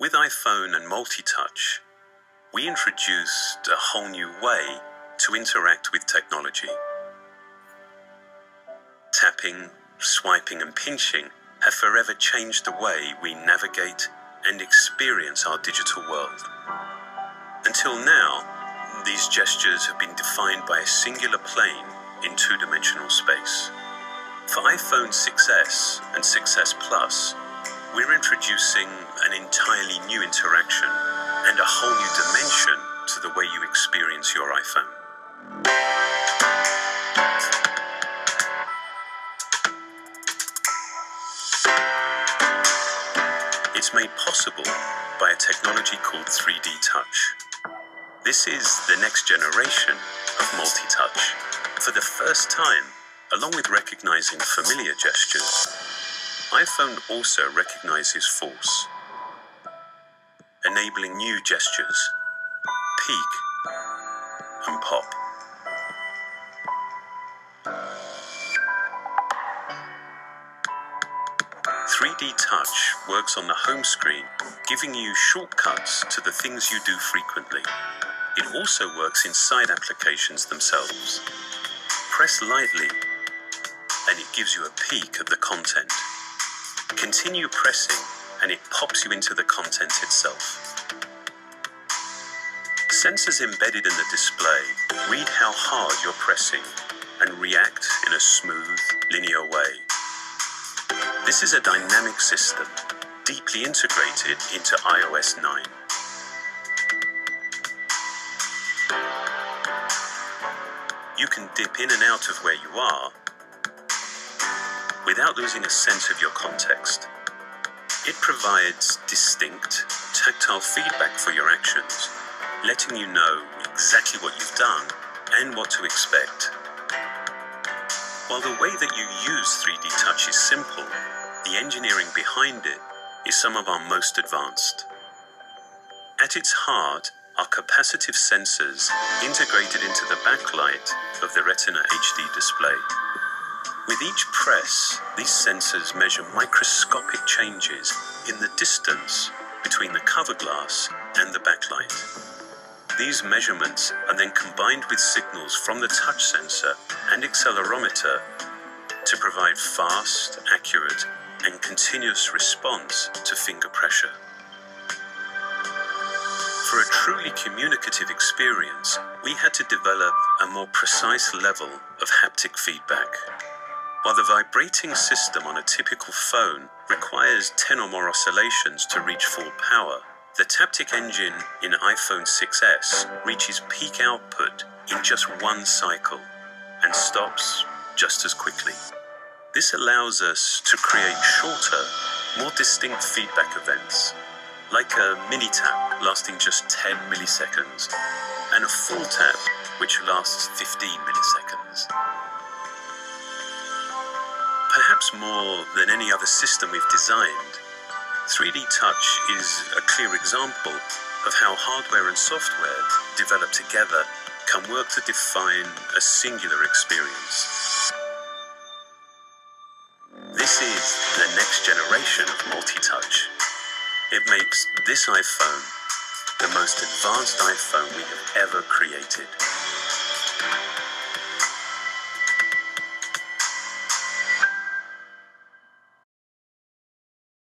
With iPhone and multi-touch, we introduced a whole new way to interact with technology. Tapping, swiping and pinching have forever changed the way we navigate and experience our digital world. Until now, these gestures have been defined by a singular plane in two-dimensional space. For iPhone 6S and 6S Plus, we're introducing an entirely new interaction and a whole new dimension to the way you experience your iPhone. It's made possible by a technology called 3D Touch. This is the next generation of multi-touch. For the first time, along with recognizing familiar gestures, iPhone also recognizes force, enabling new gestures, peek and pop. "3D Touch" works on the home screen, giving you shortcuts to the things you do frequently. It also works inside applications themselves. Press lightly, and it gives you a peek at the content. Continue pressing, and it pops you into the content itself. Sensors embedded in the display read how hard you're pressing and react in a smooth, linear way. This is a dynamic system, deeply integrated into iOS 9. You can dip in and out of where you are without losing a sense of your context. It provides distinct, tactile feedback for your actions, letting you know exactly what you've done and what to expect. While the way that you use 3D Touch is simple, the engineering behind it is some of our most advanced. At its heart are capacitive sensors integrated into the backlight of the Retina HD display. With each press, these sensors measure microscopic changes in the distance between the cover glass and the backlight. These measurements are then combined with signals from the touch sensor and accelerometer to provide fast, accurate, and continuous response to finger pressure. For a truly communicative experience, we had to develop a more precise level of haptic feedback. While the vibrating system on a typical phone requires 10 or more oscillations to reach full power, the Taptic engine in iPhone 6S reaches peak output in just one cycle and stops just as quickly. This allows us to create shorter, more distinct feedback events, like a mini tap lasting just 10 milliseconds and a full tap which lasts 15 milliseconds. Perhaps more than any other system we've designed, 3D Touch is a clear example of how hardware and software developed together can work to define a singular experience. This is the next generation of multi-touch. It makes this iPhone the most advanced iPhone we have ever created.